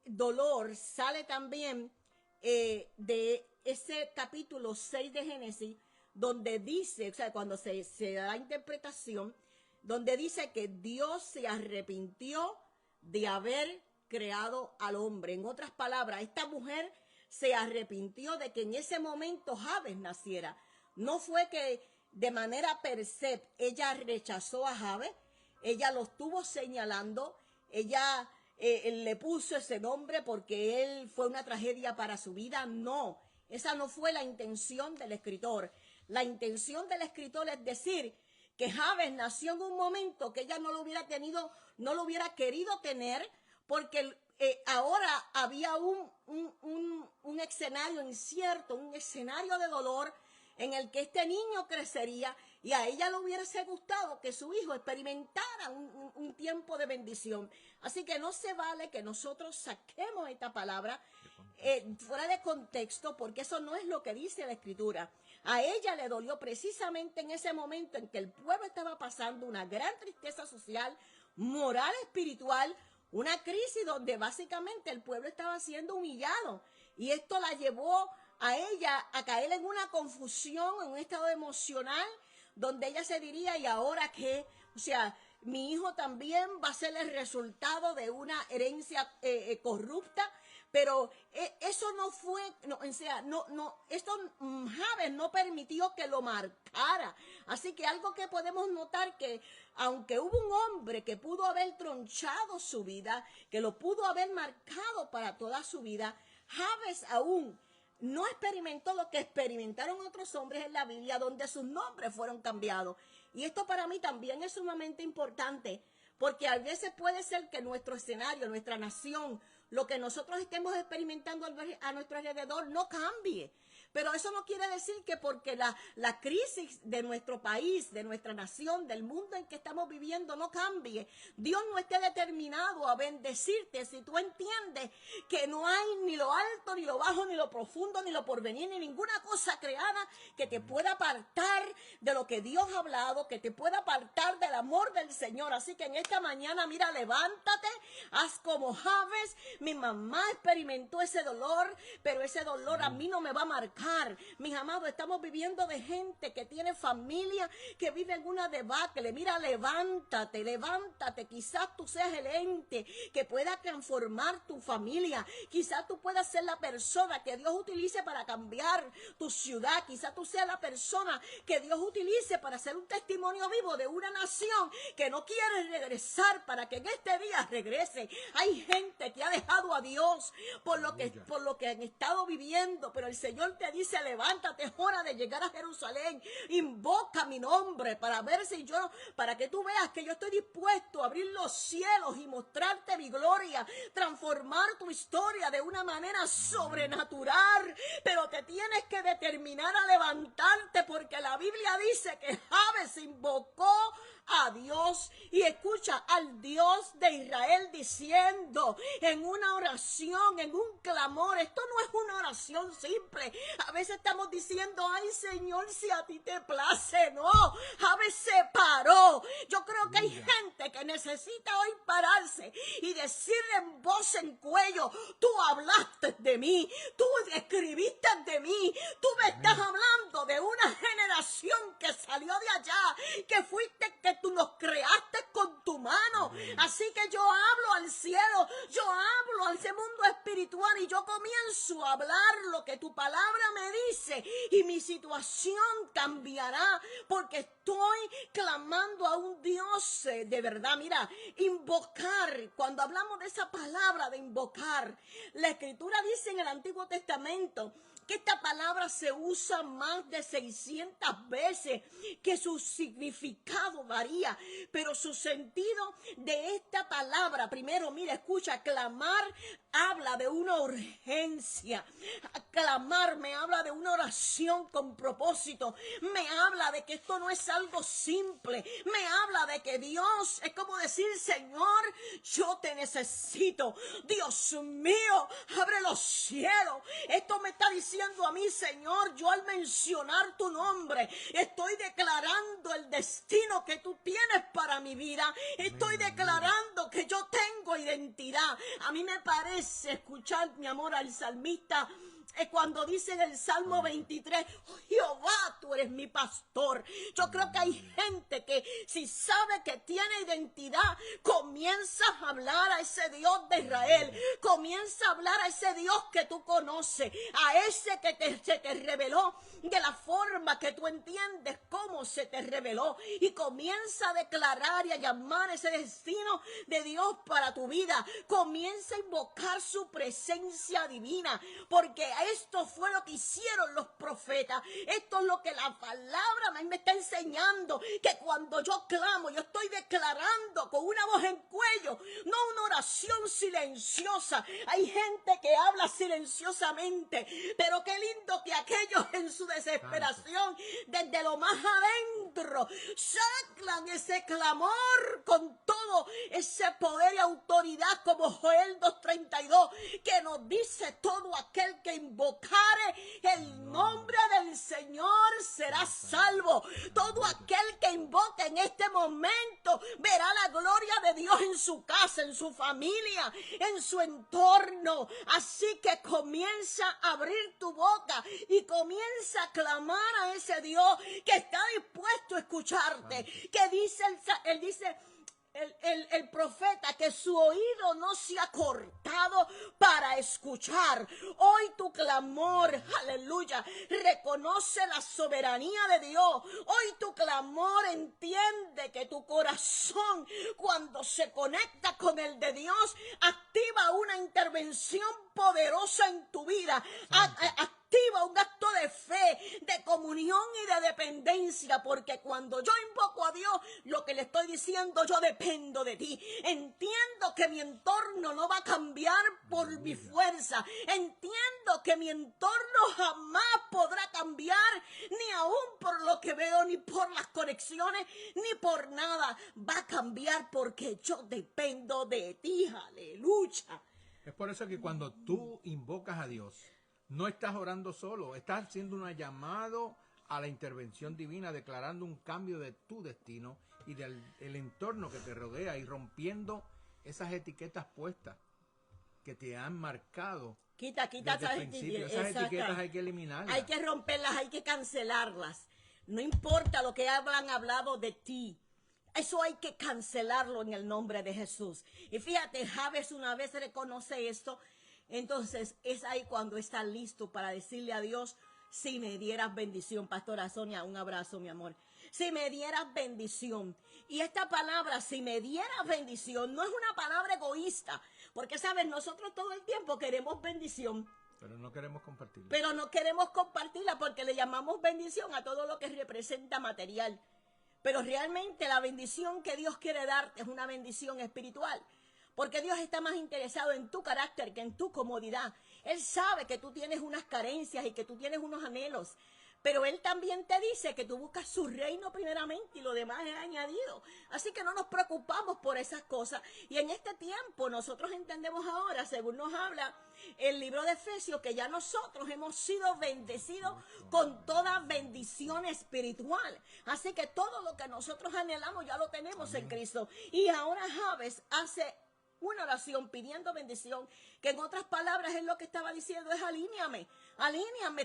dolor sale también de ese capítulo 6 de Génesis, donde dice, o sea, cuando se da la interpretación, donde dice que Dios se arrepintió de haber creado al hombre. En otras palabras, esta mujer se arrepintió de que en ese momento Jabes naciera. No fue que de manera per se ella rechazó a Jabes, ella lo estuvo señalando, ella le puso ese nombre porque él fue una tragedia para su vida. No, esa no fue la intención del escritor. La intención del escritor es decir que Jabes nació en un momento que ella no lo hubiera tenido, no lo hubiera querido tener, porque ahora había un escenario incierto, un escenario de dolor en el que este niño crecería, y a ella le hubiese gustado que su hijo experimentara un tiempo de bendición. Así que no se vale que nosotros saquemos esta palabra fuera de contexto, porque eso no es lo que dice la escritura. A ella le dolió precisamente en ese momento en que el pueblo estaba pasando una gran tristeza social, moral, espiritual, una crisis donde básicamente el pueblo estaba siendo humillado, y esto la llevó a ella a caer en una confusión, en un estado emocional, donde ella se diría, ¿y ahora qué? O sea, mi hijo también va a ser el resultado de una herencia corrupta. Pero eso no fue, no, o sea, esto Jabes no permitió que lo marcara. Así que algo que podemos notar, que aunque hubo un hombre que pudo haber tronchado su vida, que lo pudo haber marcado para toda su vida, Jabes aún no experimentó lo que experimentaron otros hombres en la Biblia, donde sus nombres fueron cambiados. Y esto para mí también es sumamente importante, porque a veces puede ser que nuestro escenario, nuestra nación, lo que nosotros estemos experimentando a nuestro alrededor no cambie. Pero eso no quiere decir que porque la crisis de nuestro país, de nuestra nación, del mundo en que estamos viviendo no cambie, Dios no esté determinado a bendecirte si tú entiendes que no hay ni lo alto, ni lo bajo, ni lo profundo, ni lo porvenir, ni ninguna cosa creada que te pueda apartar de lo que Dios ha hablado, que te pueda apartar del amor del Señor. Así que en esta mañana, mira, levántate, haz como Jabes. Mi mamá experimentó ese dolor, pero ese dolor a mí no me va a marcar. Mis amados, estamos viviendo de gente que tiene familia, que vive en una debacle. Mira, levántate, levántate. Quizás tú seas el ente que pueda transformar tu familia. Quizás tú puedas ser la persona que Dios utilice para cambiar tu ciudad. Quizás tú seas la persona que Dios utilice para ser un testimonio vivo de una nación que no quiere regresar, para que en este día regrese. Hay gente que ha dejado a Dios por lo que han estado viviendo, pero el Señor te dice, levántate, es hora de llegar a Jerusalén, invoca mi nombre para ver si yo, para que tú veas que yo estoy dispuesto a abrir los cielos y mostrarte mi gloria, transformar tu historia de una manera sobrenatural. Pero te tienes que determinar a levantarte, porque la Biblia dice que Jabes invocó a Dios, y escucha al Dios de Israel diciendo en una oración, en un clamor. Esto no es una oración simple. A veces estamos diciendo, ay Señor, si a ti te place. No, Jabes se paró. Yo creo que hay gente que necesita hoy pararse y decirle en voz en cuello, tú hablaste de mí, tú escribiste de mí, tú me estás hablando de una generación que salió de allá, que fuiste, que tú nos creaste con tu mano. Así que yo hablo al cielo, yo hablo a ese mundo espiritual y yo comienzo a hablar lo que tu palabra me dice y mi situación cambiará porque estoy clamando a un Dios de verdad. Mira, invocar, cuando hablamos de esa palabra de invocar, la Escritura dice en el Antiguo Testamento que esta palabra se usa más de 600 veces, que su significado varía, pero su sentido de esta palabra, primero, mira, escucha, clamar habla de una urgencia, clamar me habla de una oración con propósito, me habla de que esto no es algo simple, me habla de que Dios es como decir, Señor, yo te necesito, Dios mío, abre los cielos, esto me está diciendo a mí, Señor, yo al mencionar tu nombre, estoy declarando el destino que tú tienes para mi vida, estoy declarando que yo tengo identidad. A mí me parece escuchar, mi amor, al salmista, cuando dice en el Salmo 23, Jehová, tú eres mi pastor. Yo creo que hay gente que si sabe que tiene identidad, comienza a hablar a ese Dios de Israel, comienza a hablar a ese Dios que tú conoces, a ese que se te reveló de la forma que tú entiendes cómo se te reveló, y comienza a declarar y a llamar ese destino de Dios para tu vida. Comienza a invocar su presencia divina, porque esto fue lo que hicieron los profetas. Esto es lo que la palabra me está enseñando, que cuando yo clamo, yo estoy declarando con una voz en cuello, no una oración silenciosa. Hay gente que habla silenciosamente, pero qué lindo que aquellos en su desesperación, desde lo más adentro, sacan ese clamor con todo ese poder y autoridad, como Joel 2:32, que nos dice, todo aquel que invocare el nombre del Señor será salvo. Todo aquel que invoque en este momento verá la gloria de Dios en su casa, en su familia, en su entorno. Así que comienza a abrir tu boca y comienza a clamar a ese Dios que está dispuesto a escucharte, que dice, él dice, el profeta, que su oído no se ha cortado para escuchar. Hoy tu clamor, aleluya, reconoce la soberanía de Dios. Hoy tu clamor entiende que tu corazón, cuando se conecta con el de Dios, activa una intervención poderosa en tu vida. Activa un acto de fe, de comunión y de dependencia, porque cuando yo invoco a Dios, lo que le estoy diciendo, yo dependo de ti. Entiendo que mi entorno no va a cambiar por mi fuerza. Entiendo que mi entorno jamás podrá cambiar, ni aún por lo que veo, ni por las conexiones, ni por nada. Va a cambiar porque yo dependo de ti. Aleluya. Es por eso que cuando tú invocas a Dios, no estás orando solo, estás haciendo un llamado a la intervención divina, declarando un cambio de tu destino y del el entorno que te rodea, y rompiendo esas etiquetas puestas que te han marcado. Quita esas etiquetas hay que eliminarlas. Hay que romperlas, hay que cancelarlas. No importa lo que han hablado de ti. Eso hay que cancelarlo en el nombre de Jesús. Y fíjate, Jabes una vez reconoce esto. Entonces es ahí cuando está listo para decirle a Dios, si me dieras bendición. Pastora Sonia, un abrazo, mi amor. Si me dieras bendición. Y esta palabra, si me dieras bendición, no es una palabra egoísta. Porque, ¿sabes? Nosotros todo el tiempo queremos bendición. Pero no queremos compartirla. Pero no queremos compartirla porque le llamamos bendición a todo lo que representa material. Pero realmente la bendición que Dios quiere darte es una bendición espiritual. Porque Dios está más interesado en tu carácter que en tu comodidad. Él sabe que tú tienes unas carencias y que tú tienes unos anhelos. pero Él también te dice que tú buscas su reino primeramente y lo demás es añadido. Así que no nos preocupamos por esas cosas. Y en este tiempo nosotros entendemos ahora, según nos habla el libro de Efesios, que ya nosotros hemos sido bendecidos con toda bendición espiritual. Así que todo lo que nosotros anhelamos ya lo tenemos en Cristo. Y ahora Jabes hace una oración pidiendo bendición, que en otras palabras es lo que estaba diciendo, es alíñame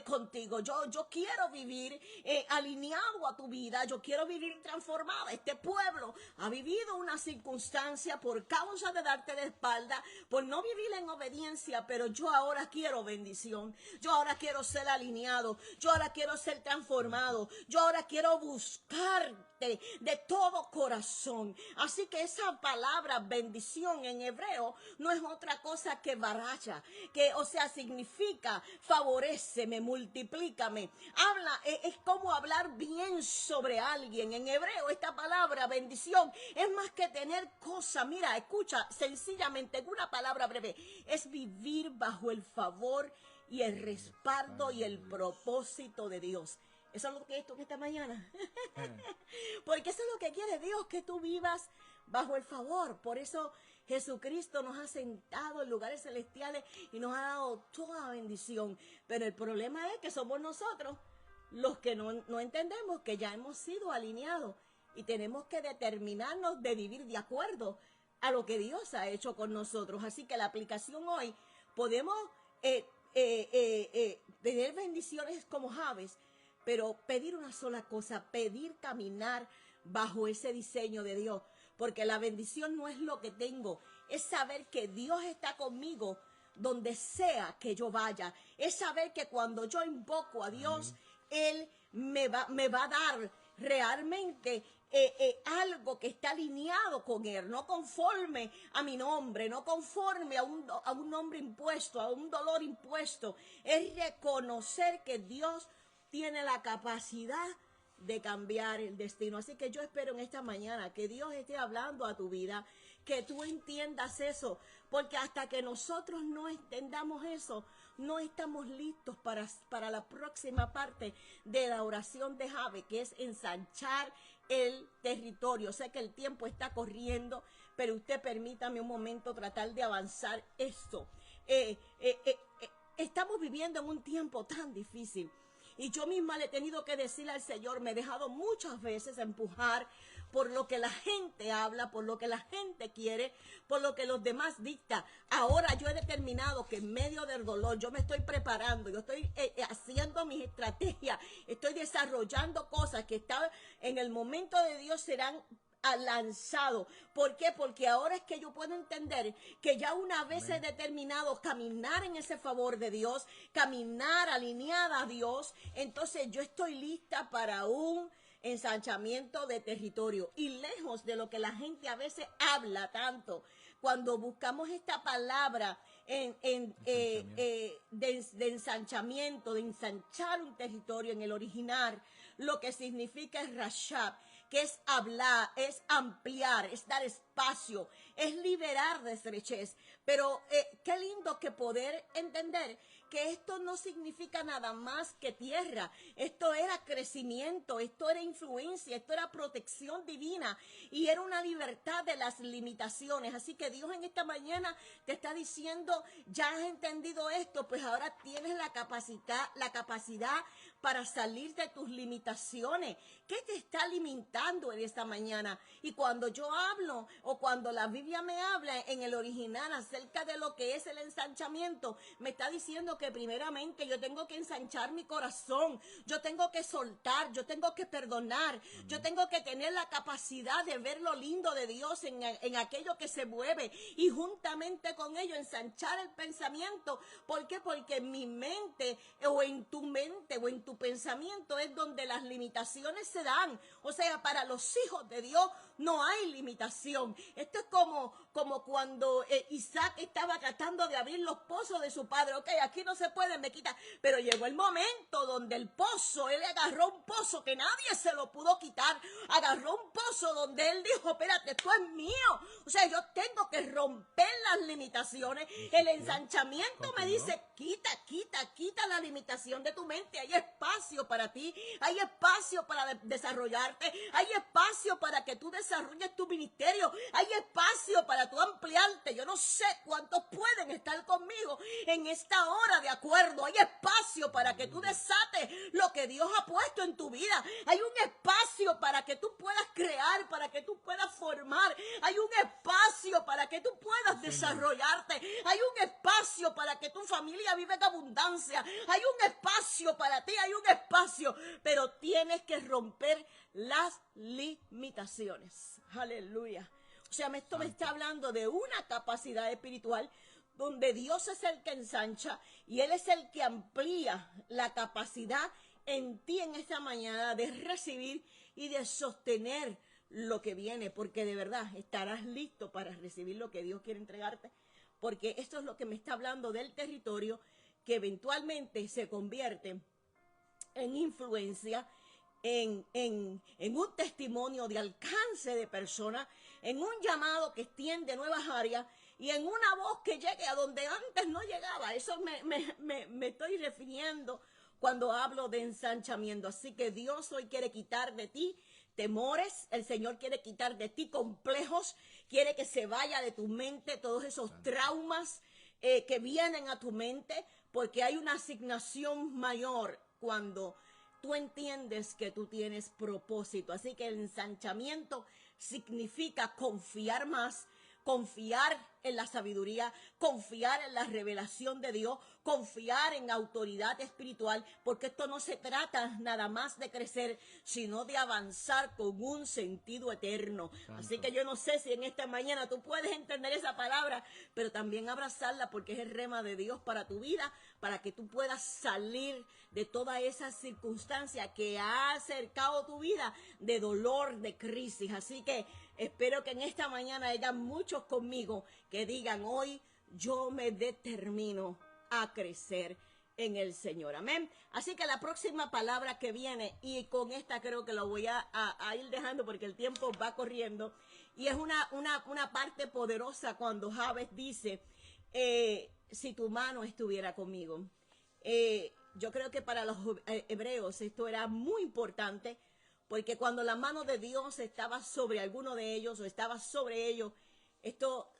contigo, yo quiero vivir alineado a tu vida, yo quiero vivir transformada. Este pueblo ha vivido una circunstancia por causa de darte de espalda, por no vivir en obediencia, pero yo ahora quiero bendición, yo ahora quiero ser alineado, yo ahora quiero ser transformado, yo ahora quiero buscarte de todo corazón. Así que esa palabra bendición en hebreo no es otra cosa que baracha, que o sea significa favoréceme, multiplícame. Es como hablar bien sobre alguien. En hebreo esta palabra bendición es más que tener cosas. Mira, escucha, sencillamente en una palabra breve, es vivir bajo el favor y el respaldo y el propósito de Dios. Eso es lo que esto que esta mañana. Porque eso es lo que quiere Dios, que tú vivas bajo el favor. Por eso Jesucristo nos ha sentado en lugares celestiales y nos ha dado toda bendición. Pero el problema es que somos nosotros los que no entendemos que ya hemos sido alineados y tenemos que determinarnos de vivir de acuerdo a lo que Dios ha hecho con nosotros. Así que la aplicación hoy, podemos tener bendiciones como Jabes, pero pedir una sola cosa, pedir caminar bajo ese diseño de Dios. Porque la bendición no es lo que tengo, es saber que Dios está conmigo donde sea que yo vaya. Es saber que cuando yo invoco a Dios, Él me va a dar realmente algo que está alineado con Él, no conforme a mi nombre, no conforme a un nombre impuesto, a un dolor impuesto. Es reconocer que Dios tiene la capacidad de cambiar el destino. Así que yo espero en esta mañana que Dios esté hablando a tu vida, que tú entiendas eso, porque hasta que nosotros no entendamos eso, no estamos listos para la próxima parte de la oración de Jabes, que es ensanchar el territorio. Sé que el tiempo está corriendo, pero usted permítame un momento tratar de avanzar esto. Estamos viviendo en un tiempo tan difícil. Y yo misma le he tenido que decir al Señor, me he dejado muchas veces empujar por lo que la gente habla, por lo que la gente quiere, por lo que los demás dictan. Ahora yo he determinado que en medio del dolor yo me estoy preparando, yo estoy haciendo mis estrategias, estoy desarrollando cosas que en el momento de Dios serán lanzado. ¿Por qué? Porque ahora es que yo puedo entender que ya una vez he determinado caminar en ese favor de Dios, caminar alineada a Dios, entonces yo estoy lista para un ensanchamiento de territorio. Y lejos de lo que la gente a veces habla tanto, cuando buscamos esta palabra de ensanchamiento, de ensanchar un territorio en el original, lo que significa es rashab, que es hablar, es ampliar, es dar espacio, es liberar de estrechez. Pero qué lindo que poder entender que esto no significa nada más que tierra. Esto era crecimiento, esto era influencia, esto era protección divina y era una libertad de las limitaciones. Así que Dios en esta mañana te está diciendo, ya has entendido esto, pues ahora tienes la capacidad para salir de tus limitaciones. ¿Qué te está limitando en esta mañana? Y cuando yo hablo o cuando la Biblia me habla en el original acerca de lo que es el ensanchamiento, me está diciendo que primeramente yo tengo que ensanchar mi corazón, yo tengo que soltar, yo tengo que perdonar, yo tengo que tener la capacidad de ver lo lindo de Dios en aquello que se mueve y juntamente con ello ensanchar el pensamiento. ¿Por qué? Porque en mi mente o en tu mente o en tu pensamiento es donde las limitaciones se dan. O sea, para los hijos de Dios no hay limitación. Esto es como cuando Isaac estaba tratando de abrir los pozos de su padre. Ok, aquí no se puede, me quita. Pero llegó el momento donde el pozo, él agarró un pozo que nadie se lo pudo quitar. Agarró un pozo donde él dijo, espérate, esto es mío. O sea, yo tengo que romper las limitaciones. El ensanchamiento me dice, quita la limitación de tu mente. Hay espacio para ti, hay espacio para desarrollarte, hay espacio para que tú desarrolles tu ministerio, hay espacio para tú ampliarte. Yo no sé cuántos pueden estar conmigo en esta hora de acuerdo. Hay espacio para que tú desates lo que Dios ha puesto en tu vida. Hay un espacio para que tú puedas crear, para que tú puedas formar. Hay un espacio para que tú puedas desarrollarte. Hay un espacio para que tu familia viva en abundancia. Hay un espacio para ti, hay un espacio. Pero tienes que romper las limitaciones. Aleluya. O sea, esto me está hablando de una capacidad espiritual donde Dios es el que ensancha y Él es el que amplía la capacidad en ti en esta mañana de recibir y de sostener lo que viene, porque de verdad estarás listo para recibir lo que Dios quiere entregarte, porque esto es lo que me está hablando del territorio que eventualmente se convierte en influencia, en un testimonio de alcance de personas, en un llamado que extiende nuevas áreas y en una voz que llegue a donde antes no llegaba. Eso me estoy refiriendo cuando hablo de ensanchamiento. Así que Dios hoy quiere quitar de ti temores, el Señor quiere quitar de ti complejos, quiere que se vaya de tu mente todos esos traumas que vienen a tu mente, porque hay una asignación mayor cuando tú entiendes que tú tienes propósito. Así que el ensanchamiento significa confiar más, confiar en la sabiduría, confiar en la revelación de Dios, confiar en autoridad espiritual, porque esto no se trata nada más de crecer, sino de avanzar con un sentido eterno. Santo. Así que yo no sé si en esta mañana tú puedes entender esa palabra, pero también abrazarla, porque es el rema de Dios para tu vida, para que tú puedas salir de toda esa circunstancia que ha acercado tu vida de dolor, de crisis. Así que espero que en esta mañana haya muchos conmigo que digan, hoy yo me determino a crecer en el Señor. Amén. Así que la próxima palabra que viene, y con esta creo que lo voy a ir dejando porque el tiempo va corriendo, y es una parte poderosa cuando Jabes dice, si tu mano estuviera conmigo. Yo creo que para los hebreos esto era muy importante, porque cuando la mano de Dios estaba sobre alguno de ellos o estaba sobre ellos, esto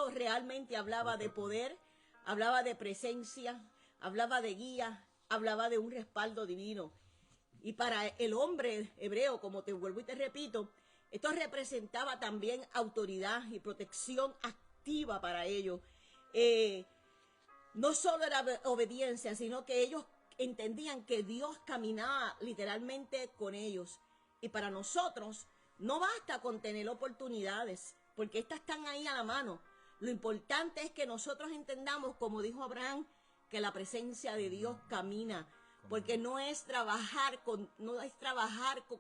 realmente hablaba de poder, hablaba de presencia, hablaba de guía, hablaba de un respaldo divino. Y para el hombre hebreo, como te vuelvo y te repito, esto representaba también autoridad y protección activa para ellos. No solo era obediencia, sino que ellos entendían que Dios caminaba literalmente con ellos. Y para nosotros no basta con tener oportunidades, porque estas están ahí a la mano. Lo importante es que nosotros entendamos, como dijo Abraham, que la presencia de Dios camina, porque no es trabajar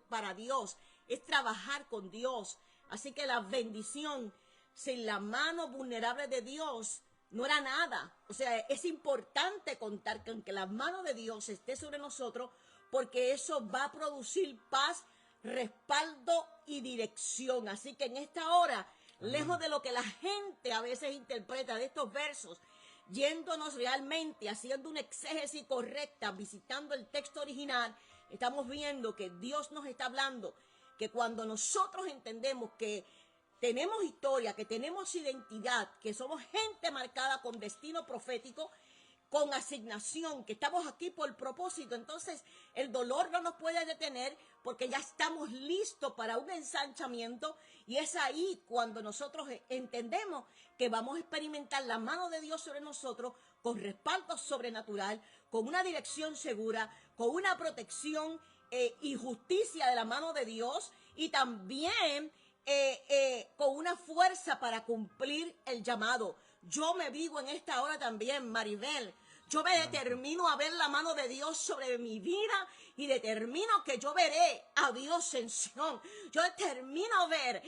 para Dios, es trabajar con Dios. Así que la bendición sin la mano vulnerable de Dios no era nada. O sea, es importante contar con que la mano de Dios esté sobre nosotros, porque eso va a producir paz, respaldo y dirección. Así que en esta hora, lejos de lo que la gente a veces interpreta de estos versos, yéndonos realmente, haciendo una exégesis correcta, visitando el texto original, estamos viendo que Dios nos está hablando, que cuando nosotros entendemos que tenemos historia, que tenemos identidad, que somos gente marcada con destino profético, con asignación, que estamos aquí por propósito, entonces el dolor no nos puede detener, porque ya estamos listos para un ensanchamiento, y es ahí cuando nosotros entendemos que vamos a experimentar la mano de Dios sobre nosotros, con respaldo sobrenatural, con una dirección segura, con una protección y justicia de la mano de Dios, y también con una fuerza para cumplir el llamado. Yo me digo en esta hora también, Maribel, Yo me determino a ver la mano de Dios sobre mi vida y determino que yo veré a Dios en Sion. Yo determino ver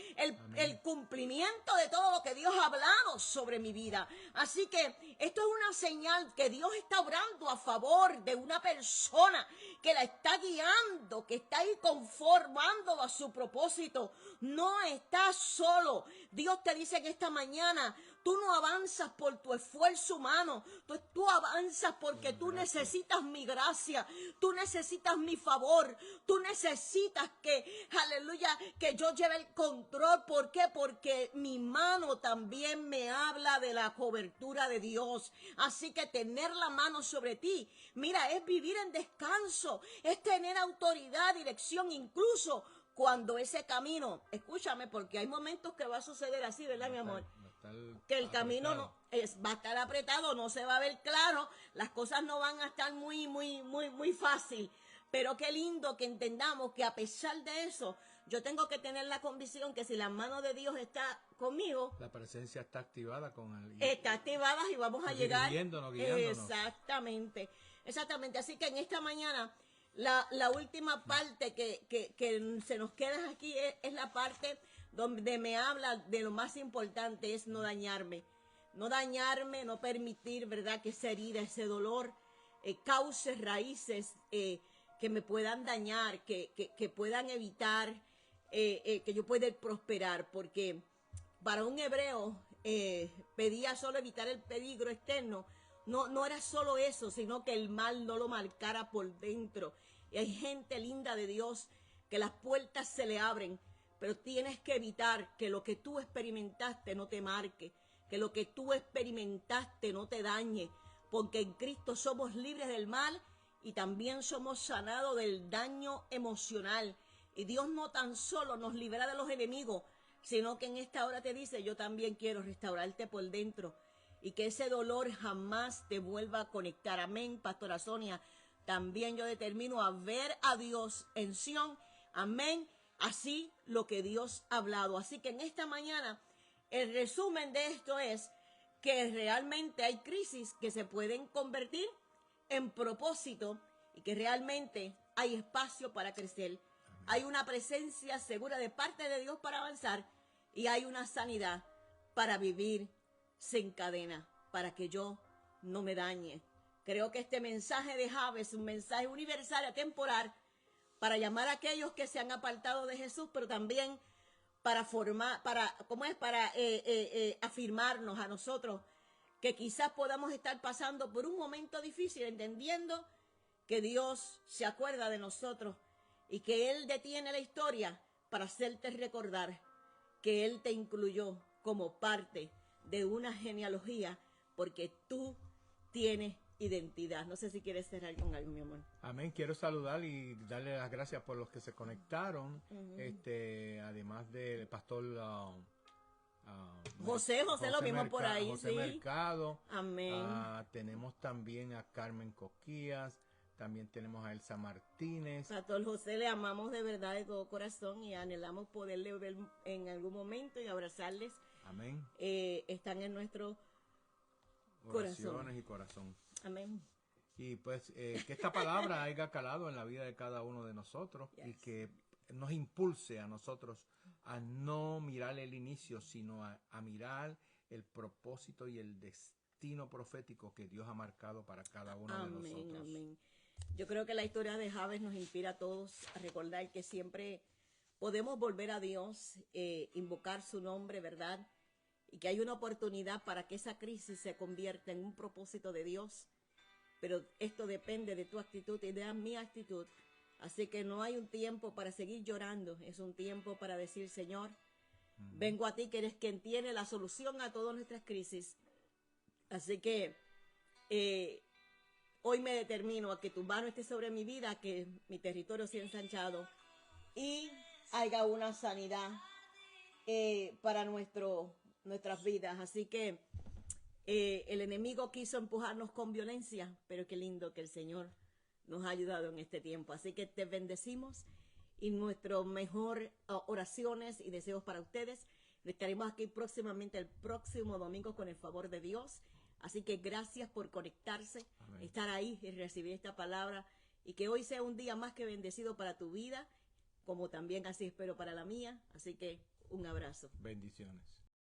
el cumplimiento de todo lo que Dios ha hablado sobre mi vida. Así que esto es una señal que Dios está obrando a favor de una persona que la está guiando, que está ahí conformando a su propósito. No estás solo. Dios te dice en esta mañana, tú no avanzas por tu esfuerzo humano, tú avanzas porque tú necesitas mi gracia, tú necesitas mi favor, tú necesitas que, aleluya, que yo lleve el control. ¿Por qué? Porque mi mano también me habla de la cobertura de Dios. Así que tener la mano sobre ti, mira, es vivir en descanso, es tener autoridad, dirección, incluso cuando ese camino, escúchame, porque hay momentos que va a suceder así, ¿verdad, mi amor? Que el camino va a estar apretado, no se va a ver claro, las cosas no van a estar muy fácil. Pero qué lindo que entendamos que a pesar de eso, yo tengo que tener la convicción que si la mano de Dios está conmigo, la presencia está activada está activada y vamos a llegar. Guiándonos. Exactamente. Así que en esta mañana, la última parte que se nos queda aquí es la parte donde me habla de lo más importante, es no dañarme. No dañarme, no permitir, ¿verdad?, que esa herida, ese dolor cause raíces que me puedan dañar, que puedan evitar que yo pueda prosperar. Porque para un hebreo pedía solo evitar el peligro externo. No era solo eso, sino que el mal no lo marcara por dentro. Y hay gente linda de Dios que las puertas se le abren, pero tienes que evitar que lo que tú experimentaste no te marque, que lo que tú experimentaste no te dañe, porque en Cristo somos libres del mal y también somos sanados del daño emocional. Y Dios no tan solo nos libera de los enemigos, sino que en esta hora te dice, yo también quiero restaurarte por dentro y que ese dolor jamás te vuelva a conectar. Amén, Pastora Sonia. También yo determino a ver a Dios en Sion. Amén. Así lo que Dios ha hablado. Así que en esta mañana el resumen de esto es que realmente hay crisis que se pueden convertir en propósito y que realmente hay espacio para crecer. Amén. Hay una presencia segura de parte de Dios para avanzar y hay una sanidad para vivir sin cadena, para que yo no me dañe. Creo que este mensaje de Jabes es un mensaje universal, atemporal, para llamar a aquellos que se han apartado de Jesús, pero también para formar, para afirmarnos a nosotros que quizás podamos estar pasando por un momento difícil, entendiendo que Dios se acuerda de nosotros y que Él detiene la historia para hacerte recordar que Él te incluyó como parte de una genealogía, porque tú tienes identidad. No sé si quieres cerrar con algo, mi amor. Amén. Quiero saludar y darle las gracias por los que se conectaron. Además del pastor José, lo vimos por ahí. José, sí. Mercado. Amén. Tenemos también a Carmen Coquías. También tenemos a Elsa Martínez. Pastor José, le amamos de verdad de todo corazón y anhelamos poderle ver en algún momento y abrazarles. Amén. Están en nuestro oraciones y corazón. Amén. Y pues que esta palabra haya calado en la vida de cada uno de nosotros. Yes. Y que nos impulse a nosotros a no mirar el inicio, sino a mirar el propósito y el destino profético que Dios ha marcado para cada uno de nosotros. Amén. Yo creo que la historia de Jabes nos inspira a todos a recordar que siempre podemos volver a Dios, invocar su nombre, ¿verdad? Y que hay una oportunidad para que esa crisis se convierta en un propósito de Dios. Pero esto depende de tu actitud y de mi actitud. Así que no hay un tiempo para seguir llorando. Es un tiempo para decir, Señor, vengo a ti, que eres quien tiene la solución a todas nuestras crisis. Así que hoy me determino a que tu mano esté sobre mi vida, que mi territorio sea ensanchado y haya una sanidad para nuestras vidas. Así que el enemigo quiso empujarnos con violencia, pero qué lindo que el Señor nos ha ayudado en este tiempo. Así que te bendecimos y nuestro mejor oraciones y deseos para ustedes. Estaremos aquí próximamente el próximo domingo con el favor de Dios. Así que gracias por conectarse, Amén. estar ahí y recibir esta palabra. Y que hoy sea un día más que bendecido para tu vida, como también así espero para la mía. Así que un abrazo. Bendiciones.